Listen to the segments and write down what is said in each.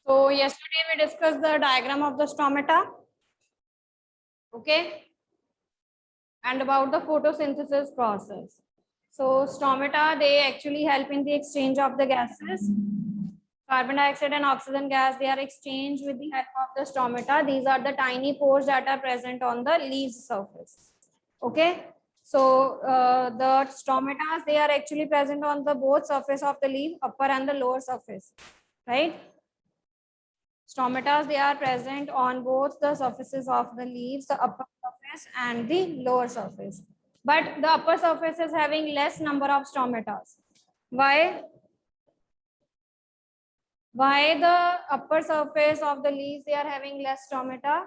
So yesterday we discussed the diagram of the stomata, okay, and about the photosynthesis process. So stomata, they actually help in the exchange of the gases. Carbon dioxide and oxygen gas, they are exchanged with the help of the stomata. These are the tiny pores that are present on the leaves surface. Okay. So the stomatas, they are actually present on the both surface of the leaf, upper and the lower surface, right? Stomatas, they are present on both the surfaces of the leaves, the upper surface and the lower surface. But the upper surface is having less number of stomatas. Why? Why the upper surface of the leaves, they are having less stomata?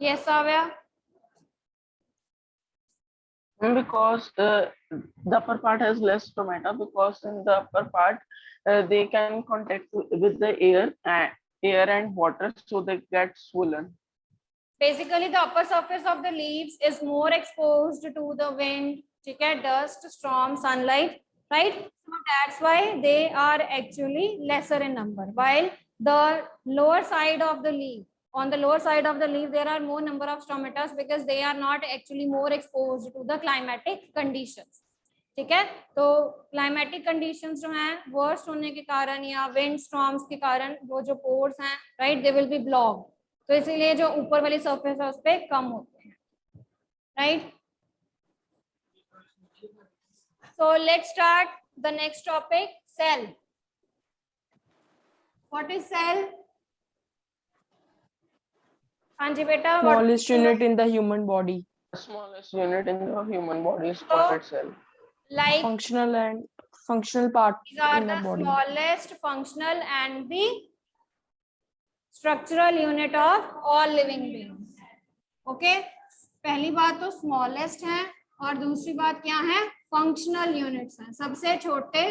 Yes, Savya? Because the upper part has less stomata, because in the upper part they can contact with the air and water, so they get swollen. Basically, the upper surface of the leaves is more exposed to the wind, dust, storm, sunlight, right? So that's why they are actually lesser in number. While the lower side of the leaf, on the lower side of the leaf, there are more number of stomatas because they are not actually more exposed to the climatic conditions. ठीक है, तो climatic conditions जो हैं worst होने के कारण या wind storms के कारण वो जो पोर्स हैं, right, they will be blocked, तो इसीलिए जो ऊपर वाली सरफेस है उस पे कम होते हैं, right. So let's start the next topic, cell. What is cell? हाँ जी बेटा. Smallest unit in the human body. The smallest unit in the human body is called cell. Like Functional part these are in the the body. smallest functional and the structural unit of all living beings. Okay, पहली बात तो smallest है और दूसरी बात क्या है, functional units हैं, सबसे छोटे.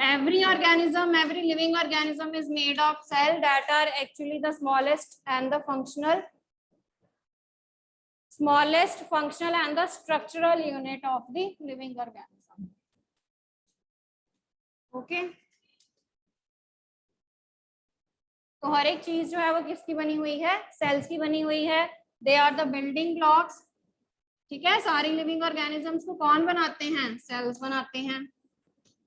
Every organism, every living organism is made of cell that are actually the smallest and the functional and the structural unit of the living organism. Okay. तो हर एक चीज जो है वो किसकी बनी हुई है, सेल्स की बनी हुई है. They are the building blocks. ठीक है, सारी लिविंग ऑर्गेनिजम्स को कौन बनाते हैं, सेल्स बनाते हैं.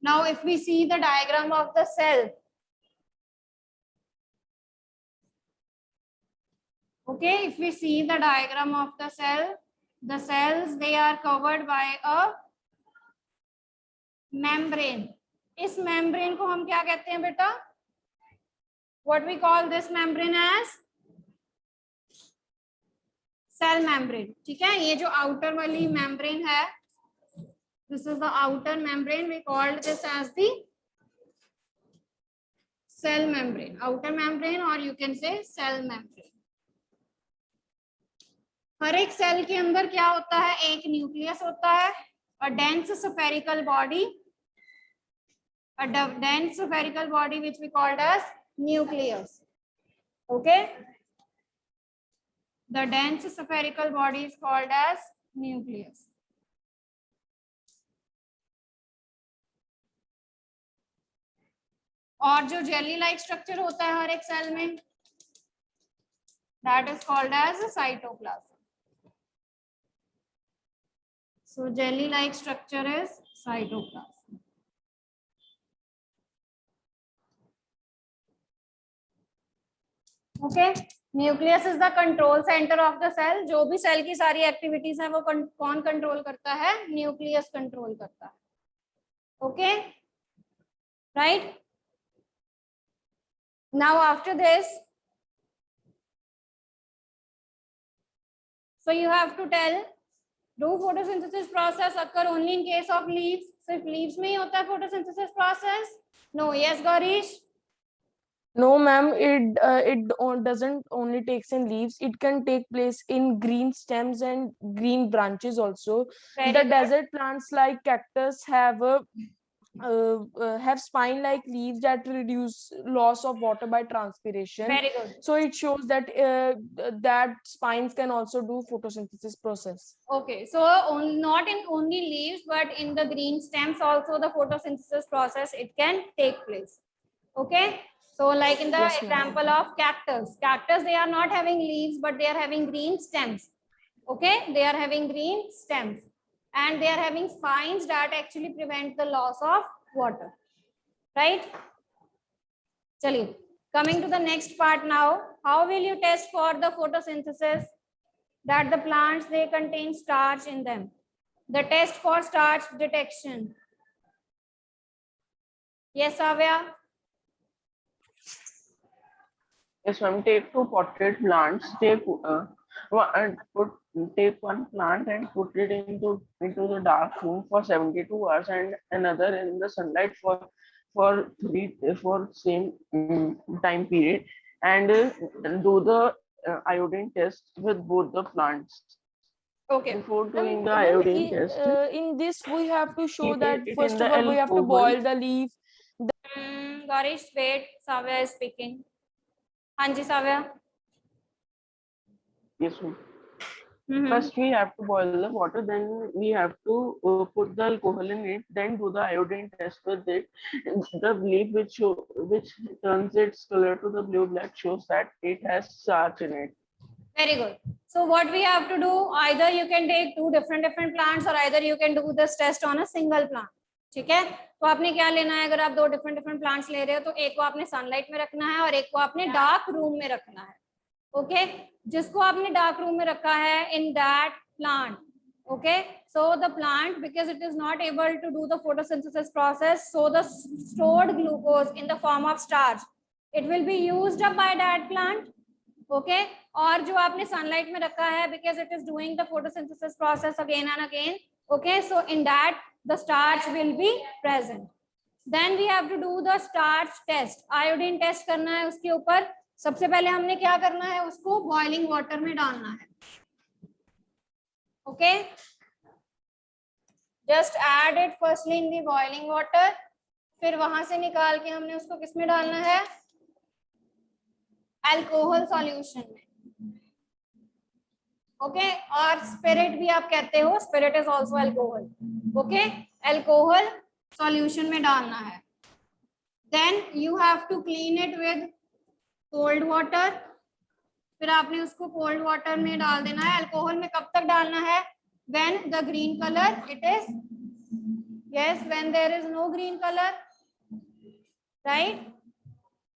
Now if we see the diagram of the cell, okay, if we see the diagram of the cell, the cells, they are covered by a membrane. इस membrane को हम क्या कहते हैं बेटा? What we call this membrane as cell membrane. ठीक है, ये जो outer वाली membrane है, this is the outer membrane, we called this as the cell membrane, outer membrane, or you can say cell membrane. हर एक सेल के अंदर क्या होता है, एक न्यूक्लियस होता है, a dense spherical body which we called as nucleus. Okay, the dense spherical body is called as nucleus. और जो जेली लाइक स्ट्रक्चर होता है हर एक सेल में, that is called as cytoplasm. So jelly like structure is cytoplasm. Okay, nucleus is the control center of the cell. जो भी cell की सारी एक्टिविटीज हैं वो कौन कंट्रोल करता है, न्यूक्लियस कंट्रोल करता है. Okay, right? Now after this, so you have to tell, do photosynthesis process occur only in case of leaves? सिर्फ leaves में ही होता है photosynthesis process? No. Yes, Gaurish? No, ma'am. It doesn't only takes in leaves. It can take place in green stems and green branches also. Very The good. desert plants like cactus have a have spine-like leaves that reduce loss of water by transpiration. Very good. So it shows that that spines can also do photosynthesis process. Okay, so not in only leaves, but in the green stems also the photosynthesis process it can take place. Okay, so like in the Yes, ma'am. example of cactus, they are not having leaves, but they are having green stems. Okay, they are having green stems and they are having spines that actually prevent the loss of water, right? Chaliye, coming to the next part now. How will you test for the photosynthesis? That the plants, they contain starch in them. The test for starch detection. Yes, Avya? Yes, ma'am. Take two potted plants. Take take one plant and put it into the dark room for 72 hours, and another in the sunlight for same time period, and do the iodine test with both the plants. Okay. Before doing the Ma'am, iodine test, in this we have to show keep that it first in the of all we have to alcohol. boil the leaf. Garish, wait. Savya is speaking. Hanji, Savya. Yes, ma'am. First, we have to boil the water, then we have to put the alcohol in it, then do the iodine test with it. The leaf which turns its color to the blue black shows that it has starch in it. Very good. So what we have to do, either you can take two different plants or either you can do this test on a single plant. ठीक है, तो आपने क्या लेना है, अगर आप दो डिफरेंट प्लांट्स ले रहे हो तो एक को आपने सनलाइट में रखना है और एक को आपने डार्क रूम में रखना है. ओके, जिसको आपने डार्क रूम में रखा है, in that plant, okay, so the plant, because it is not able to do the photosynthesis process, so the stored glucose in the form of starch, it will be used up by that plant. Okay, और जो आपने sunlight में रखा है, because it is doing the photosynthesis process again and again. Okay, so in that the starch will be present. Then we have to do the starch test. Iodine test करना है उसके ऊपर. सबसे पहले हमने क्या करना है, उसको boiling water में डालना है. Okay, just add it firstly in the boiling water. फिर वहां से निकाल के हमने उसको किस में डालना है, अल्कोहल सॉल्यूशन में. ओके, और स्पिरिट भी आप कहते हो, spirit is also alcohol. Okay, alcohol solution में डालना है. Then you have to clean it with cold water. फिर आपने उसको कोल्ड वाटर में डाल देना है. अल्कोहल में कब तक डालना है, when the green colour it is, yes, when there is no green colour, right.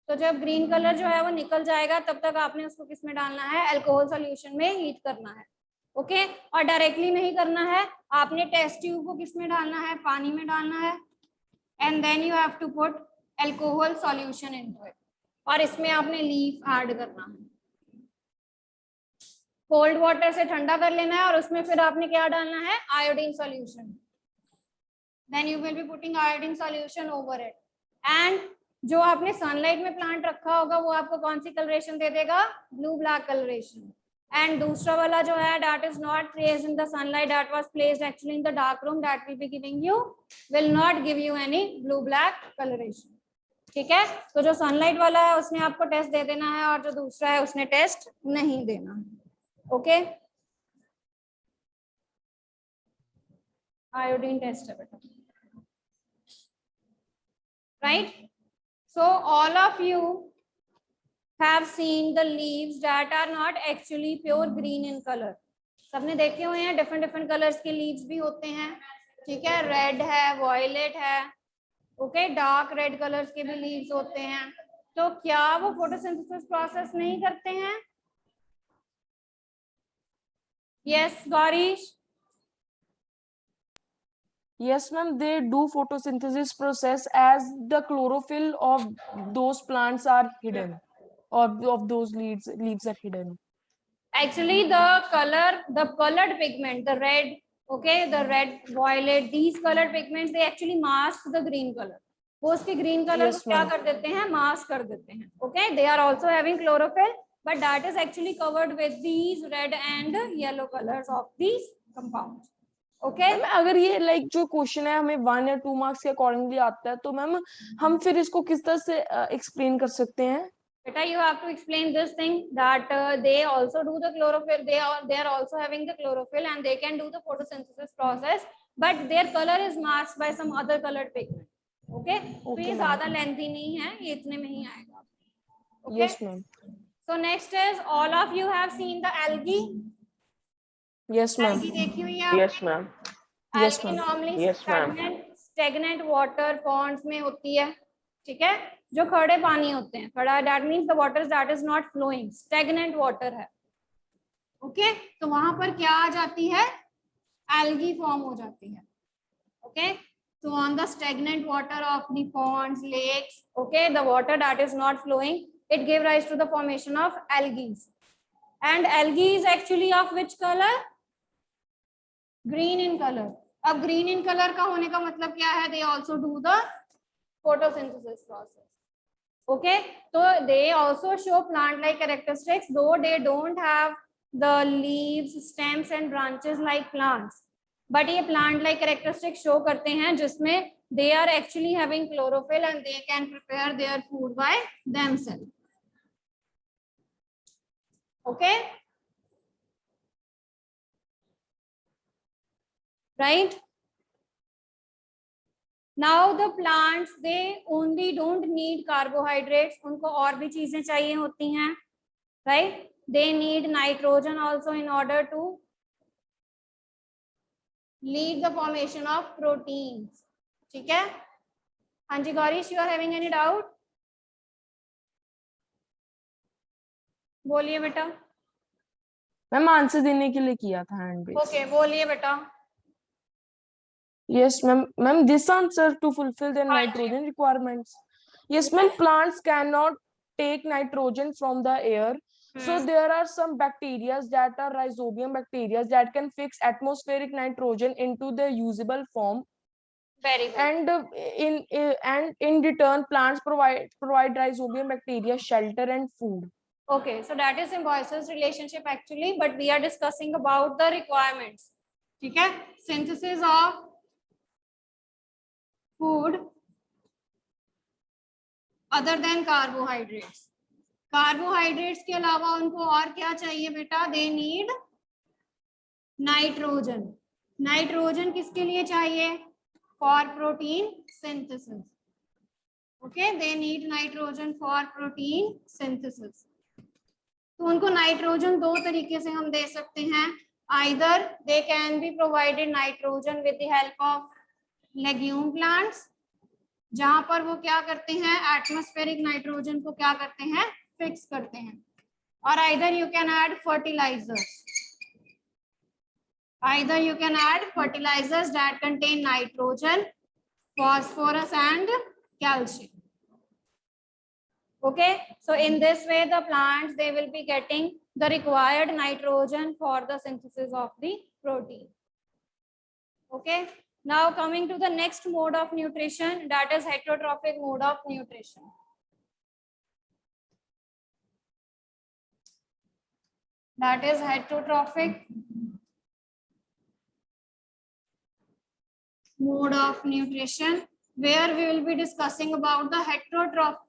तो जब ग्रीन कलर जो है वो निकल जाएगा तब तक आपने उसको किस में डालना है, अल्कोहल सॉल्यूशन में हीट करना है. ओके, और डायरेक्टली नहीं करना है, आपने टेस्ट ट्यूब को किस में डालना है, पानी में डालना है. And then you have to put alcohol solution into it, और इसमें आपने लीफ ऐड करना है. कोल्ड वाटर से ठंडा कर लेना है और उसमें फिर आपने क्या डालना है, iodine solution. Then you will be putting iodine solution over it. And जो आपने सनलाइट में प्लांट रखा होगा वो आपको कौन सी कलरेशन दे देगा, ब्लू ब्लैक कलरेशन. एंड दूसरा वाला जो है, that is not placed in the sunlight, that was placed actually in the dark room, that will be giving you, will not give you any blue black colouration. ठीक है, तो जो sunlight वाला है उसने आपको टेस्ट दे देना है और जो दूसरा है उसने टेस्ट नहीं देना है. ओके, आयोडीन टेस्ट है बेटा, right. So all of you have seen the leaves that are not actually pure green in color. सबने देखे हुए हैं, different colors के leaves भी होते हैं. ठीक है, रेड है, वॉयलेट है, ओके, डार्क रेड कलर्स के भी leaves होते हैं. तो क्या वो फोटोसिंथेसिस प्रोसेस नहीं करते हैं? Yes Gaurish. Yes, ma'am, they do photosynthesis process as the chlorophyll of those plants are hidden, or of those leaves are hidden. Actually the colored pigment, the red, okay, the red, violet, these colored pigments, they actually mask the green color. वो उसके green color Yes, को क्या ma'am. कर देते हैं, mask कर देते हैं. Okay, they are also having chlorophyll, but that is actually covered with these red and yellow colors of these compounds. Okay. Ma'am अगर ये लाइक जो क्वेश्चन है हमें 1 या 2 मार्क्स के अकॉर्डिंगली आता है तो मैम हम फिर इसको किस तरह से एक्सप्लेन कर सकते हैं? Beta, you have to explain this thing that they also do the chlorophyll. They are also having the chlorophyll and they can do the photosynthesis process, but their color is masked by some other colored pigment. Okay. तो ये ma'am. ज्यादा lengthy नहीं है, ये इतने में ही आएगा. Okay. Yes ma'am. So next is all of you have seen the algae. Yes ma'am. Algae देखी हुई है आपने? Yes, ma'am. Yes, Algae ma'am. normally Yes, ma'am. stagnant water ponds में होती है, ठीक है, जो खड़े पानी होते हैं. खड़ा that means the water that is not flowing, stagnant water है. ओके तो वहां पर क्या आ जाती है? एल्गी फॉर्म हो जाती है. Okay so on the stagnant water of the ponds, lakes, okay, the water that is not flowing, it gave rise to the formation of algae. And algae is actually of which color? Green in color. अब green in color का होने का मतलब क्या है? They also do the photosynthesis process. Okay, so they also show plant-like characteristics, though they don't have the leaves, stems and branches like plants. But ये plant-like characteristics show करते हैं जिसमें they are actually having chlorophyll and they can prepare their food by themselves. Okay, right? Now the plants, they only don't need carbohydrates, उनको और भी चीजें चाहिए होती हैं, right? They need nitrogen also in order to lead the formation of proteins. ठीक है? हाँ जी Gourish, you are having any doubt? बोलिए बेटा. मैम आंसर देने के लिए किया था हैंड रेज. Okay, बोलिए बेटा. Yes ma'am. Ma'am, this answer to fulfill their हाँ जी. nitrogen requirements. Yes ma'am, plants cannot take nitrogen from the air. So there are some bacteria that are rhizobium bacteria that can fix atmospheric nitrogen into the usable form. Very good. And in return, plants provide rhizobium bacteria shelter and food. Okay, so that is symbiosis relationship actually, but we are discussing about the requirements. ठीक है? Synthesis of food other than carbohydrates. Carbohydrates के अलावा उनको और क्या चाहिए बेटा? They need nitrogen. Nitrogen किसके लिए चाहिए? For protein synthesis. Okay, they need nitrogen for protein synthesis. तो उनको नाइट्रोजन दो तरीके से हम दे सकते हैं. Either they can be provided nitrogen with the help of legume plants, जहां पर वो क्या करते हैं? एटमॉस्फेरिक नाइट्रोजन को क्या करते हैं? फिक्स करते हैं. और either you can add fertilizers. Either you can add fertilizers that contain nitrogen, phosphorus and calcium. Okay, so in this way the plants, they will be getting the required nitrogen for the synthesis of the protein. Okay, now coming to the next mode of nutrition, that is heterotrophic mode of nutrition. That is heterotrophic mode of nutrition, where we will be discussing about the heterotrophs.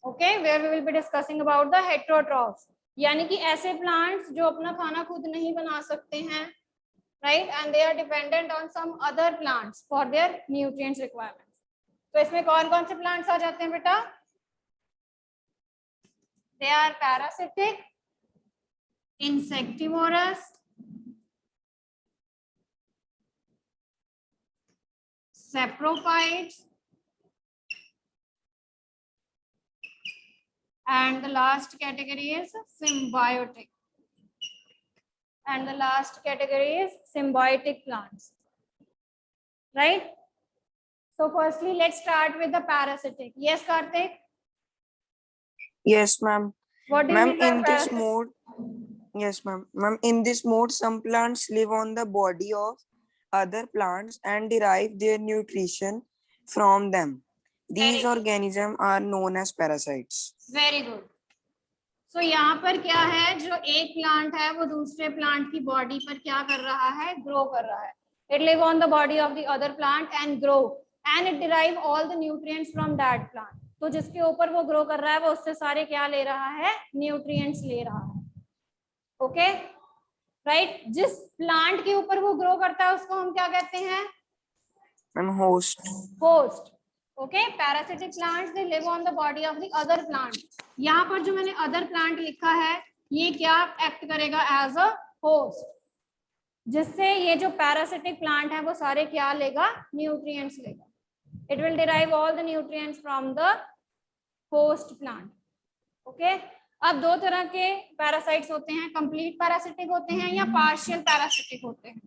Okay, where we will be discussing about the heterotrophs, यानी कि ऐसे plants जो अपना खाना खुद नहीं बना सकते हैं, right? And they are dependent on some other plants for their nutrients requirements. तो इसमें कौन-कौन से plants आ जाते हैं बेटा? They are parasitic, insectivorous, saprophytes, and the last category is symbiotic. And the last category is symbiotic plants. Right? So firstly, let's start with the parasitic. Yes, Karthik? Yes, ma'am. What do you Ma'am, mean by in this parasitic? mode, yes, ma'am. Ma'am, in this mode, some plants live on the body of other plants and derive their nutrition from them. These Very good. organisms are known as parasites. Very good. सो यहाँ पर क्या है, जो एक plant है वो दूसरे plant की बॉडी पर क्या कर रहा है, ग्रो कर रहा है. It live on the body of the other plant and grow and it derive all the nutrients from that plant. तो जिसके ऊपर वो ग्रो कर रहा है वो उससे सारे क्या ले रहा है, न्यूट्रिएंट्स ले रहा है. Okay right. जिस प्लांट के ऊपर वो ग्रो करता है उसको हम क्या कहते हैं, ma'am host. Host. Okay. Parasitic plants they live on the body of the other plant. यहाँ पर जो मैंने अदर प्लांट लिखा है ये क्या एक्ट करेगा, एज अ होस्ट, जिससे ये जो पैरासिटिक प्लांट है वो सारे क्या लेगा, न्यूट्रिएंट्स लेगा. It will derive all the nutrients from the host plant. Okay. अब दो तरह के पैरासाइट्स होते हैं, कंप्लीट पैरासिटिक होते हैं या पार्शियल पैरासिटिक होते हैं.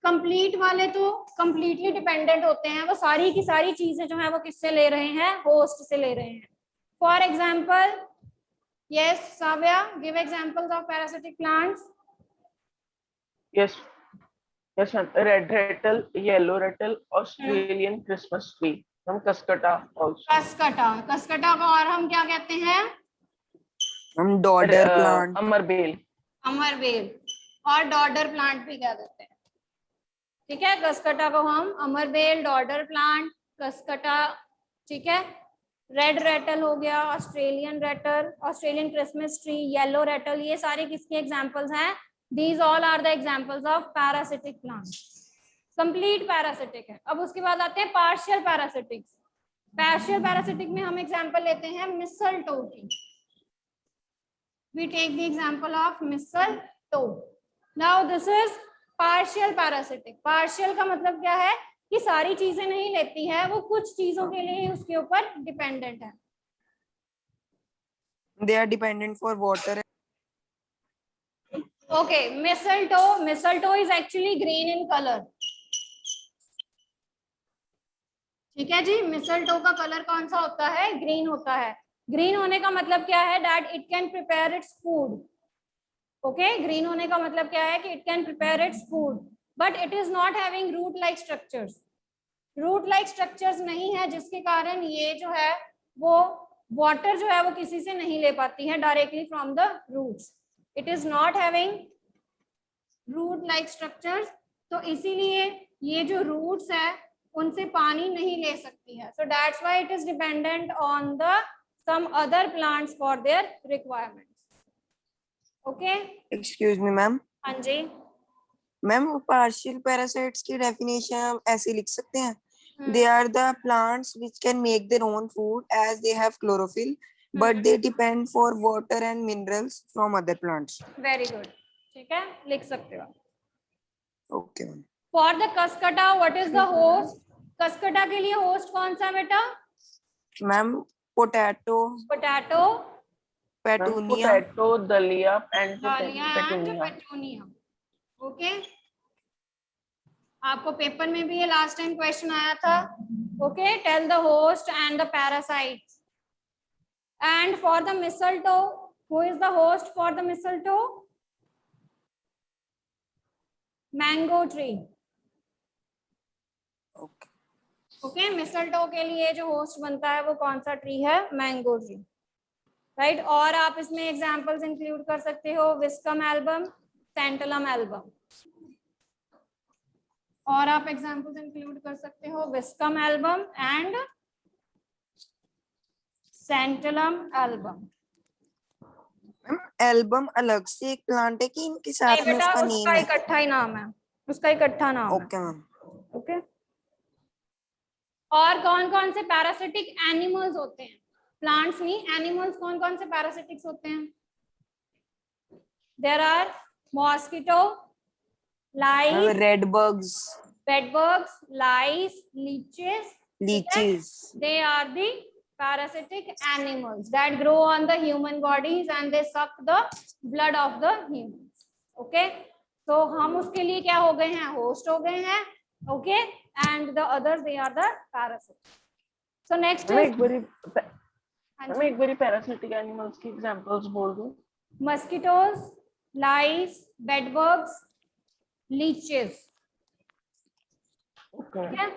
कंप्लीट वाले तो कंप्लीटली डिपेंडेंट होते हैं, वो सारी की सारी चीजें जो है वो किससे ले रहे हैं, होस्ट से ले रहे हैं. For example, yes Savya, give examples of parasitic plants. Yes, yes, ma'am. Red rattle, yellow rattle, Australian Christmas tree. From Cascata also. Cuscuta. Cuscuta को और हम क्या कहते हैं, मैम डॉडर प्लांट. अमरबेल. अमरबेल. और डॉडर प्लांट भी कह देते हैं. ठीक है. कसकटा को हम अमरबेल, डॉडर प्लांट, कसकटा. ठीक है. रेड रेटल हो गया, Australian rattle, Australian Christmas tree, yellow rattle, ये सारे किसके एग्जांपल्स हैं, these all are the examples of parasitic plants. Complete parasitic है. अब उसके बाद आते हैं पार्शियल पैरासिटिक्स. पार्शियल पैरासिटिक में हम एग्जांपल लेते हैं मिसलटो की. We take the example of mistletoe. Now this is partial parasitic. Partial का मतलब क्या है कि सारी चीजें नहीं लेती है, वो कुछ चीजों के लिए ही उसके ऊपर डिपेंडेंट है. They are dependent for water. Okay, mistletoe. Mistletoe is actually green in color. ठीक है जी. मिसलटो का कलर कौन सा होता है, ग्रीन होता है. ग्रीन होने का मतलब क्या है, that it can prepare its food. Okay. Green होने का मतलब क्या है कि it can prepare its food, but it is not having root like structures. Root like structures नहीं है, जिसके कारण ये जो है वो वाटर जो है वो किसी से नहीं ले पाती है directly from the roots. It is not having root like structures. तो इसीलिए ये जो रूट्स है उनसे पानी नहीं ले सकती है. So that's why it is dependent on the some other plants for their requirements. Okay. Excuse me, ma'am. हाँ जी. मैम पार्शियल पैरासाइट्स की डेफिनेशन हम ऐसे लिख सकते हैं. They are the plants which can make their own food as they have chlorophyll, but they depend for water and minerals from other plants. Very good. ठीक है, लिख सकते हो. Okay, ma'am. For the cuscuta what is the host. Cuscuta के लिए host कौन सा बेटा, Ma'am, potato, potato, petunia. Potato, dalia, and dahlia and petunia. Petunia. Okay. आपको पेपर में भी ये लास्ट टाइम क्वेश्चन आया था. Okay. Tell the host and the parasites. And for the mistletoe, who is the host for the mistletoe, mango tree. Okay. Okay. मिसलटो के लिए जो host बनता है वो कौन सा ट्री है, मैंगो ट्री. राइट. और आप इसमें एग्जांपल्स इंक्लूड कर सकते हो विस्कम एल्बम, सेंटलम एल्बम. और आप एग्जांपल्स इंक्लूड कर सकते हो viscum album and santalum album. Ma'am, album अलग से एक प्लांट है कि इनके साथ नहीं में बेटा, उसका नेम उसका है? इकट्ठा ही नाम है, उसका इकट्ठा नाम है. Okay ma'am. ओके. और कौन कौन से पैरासिटिक एनिमल्स होते हैं, प्लांट्स नहीं, एनिमल्स कौन कौन से पैरासिटिक्स होते हैं. There are mosquito, lice, red bugs, bedbugs, lice, leeches. Leeches. They are the parasitic animals that grow on the human bodies and they suck the blood of the humans. Okay. So हम उसके लिए क्या हो गए हैं, host हो गए हैं. Okay. And the others they are the parasites. So next मैं is एक बारी parasitic animals की examples बोल दूं. mosquitoes, lice, bedbugs, leeches. Okay.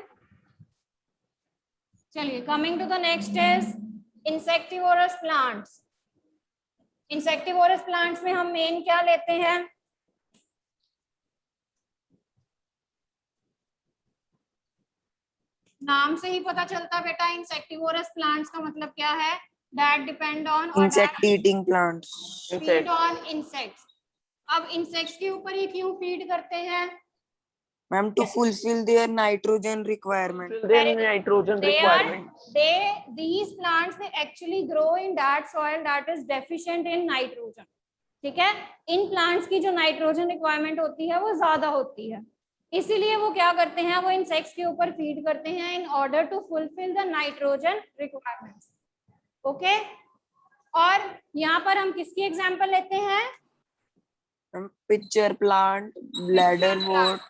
चलिए, coming to the next is insectivorous plants, insectivorous plants में हम मेन क्या लेते हैं? नाम से ही पता चलता बेटा, इंसेक्टिवोरस प्लांट्स का मतलब क्या है? दैट डिपेंड ऑन और insect eating plants. Feed on insects. अब इंसेक्ट्स के ऊपर ही क्यों फीड करते हैं? Ma'am, to fulfill their nitrogen requirement. Their nitrogen requirements. These plants they actually grow in that soil that is deficient in nitrogen. ठीक है, in plants की जो नाइट्रोजन रिक्वायरमेंट होती है वो ज्यादा होती है, इसीलिए वो क्या करते हैं, वो इंसेक्ट्स के ऊपर फीड करते हैं in order to fulfil the nitrogen requirements. Okay, और यहाँ पर हम किसकी एग्जांपल लेते हैं? Pitcher plant, bladderwort.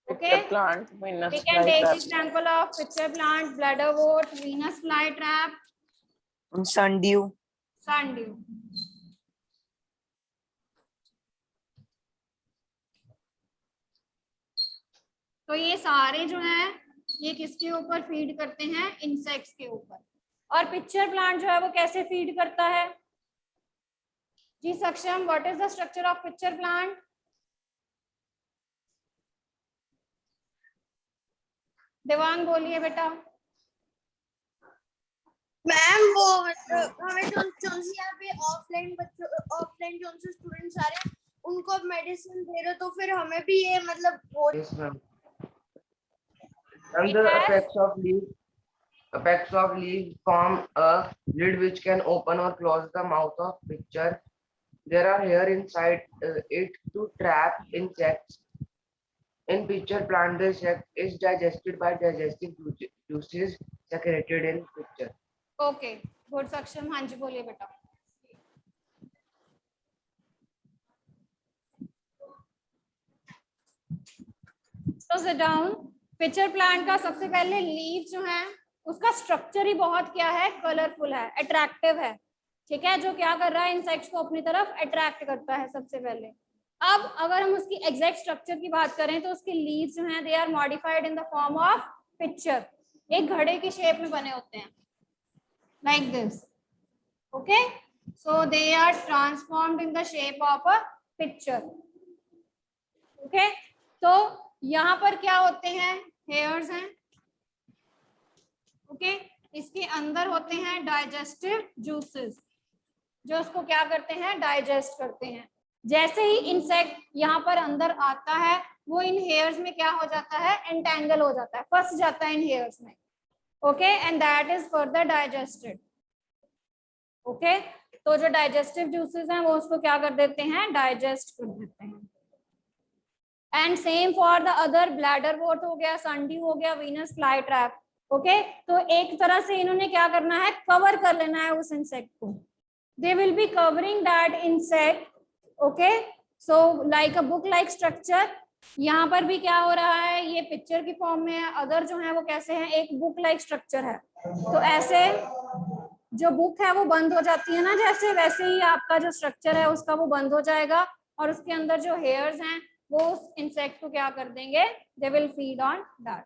Okay. Pitcher plant, Venus We can take flytrap. example of pitcher plant, bladderwort, Venus flytrap, Sundew. sundew. तो ये सारे जो हैं ये किसके ऊपर फीड करते हैं? इंसेक्ट्स के ऊपर। और पिक्चर प्लांट जो है वो कैसे फीड करता है? जी सक्षम, what is the structure of pitcher plant? Devang बोलिए बेटा। मैम वो हमें जो यहाँ पे ऑफलाइन जो से स्टूडेंट्स आ रहे हैं उनको मेडिसिन दे रहे, तो फिर हमें भी ये मतलब वो Yes, ma'am. And the apex of leaves form a lid which can open or close the mouth of pitcher. There are hair inside it to trap insects. In pitcher plant, the insect is digested by digestive juices secreted in pitcher. Okay good सक्षम, हाँ जी बोलिए बेटा। तो sit down. Pitcher plant का सबसे पहले leave जो है उसका स्ट्रक्चर ही बहुत क्या है, कलरफुल है, अट्रैक्टिव है, ठीक है, जो क्या कर रहा है, इंसेक्ट्स को अपनी तरफ अट्रैक्ट करता है सबसे पहले। अब अगर हम उसकी एग्जैक्ट स्ट्रक्चर की बात करें तो उसके लीव्स जो हैं they are modified in the form of pitcher, एक घड़े की शेप में बने होते हैं like this. Okay, so they are transformed in the shape of a picture. Okay, तो यहाँ पर क्या होते हैं, hairs हैं। Okay, इसके अंदर होते हैं digestive juices जो उसको क्या करते हैं, डाइजेस्ट करते हैं। जैसे ही इंसेक्ट यहाँ पर अंदर आता है वो इन हेयर्स में क्या हो जाता है, एंटेंगल हो जाता है, फंस जाता है इन हेयर्स में। Okay, and that is further digested. Okay, तो जो डाइजेस्टिव जूसेस हैं वो उसको क्या कर देते हैं, डाइजेस्ट कर देते हैं। And same for the other, bladder vote हो गया, संडी हो गया, वीनस फ्लाई ट्रैप। ओके, तो एक तरह से इन्होंने क्या करना है, कवर कर लेना है उस इंसेक्ट को। They will be covering that insect. Okay, so like a book like structure. यहाँ पर भी क्या हो रहा है, ये पिक्चर की फॉर्म में है, अदर जो है वो कैसे हैं, एक बुक लाइक स्ट्रक्चर है। तो ऐसे जो बुक है वो बंद हो जाती है ना, जैसे वैसे ही आपका जो स्ट्रक्चर है उसका वो बंद हो जाएगा और उसके अंदर जो हेयर्स हैं वो उस इंसेक्ट को क्या कर देंगे, they will feed on that.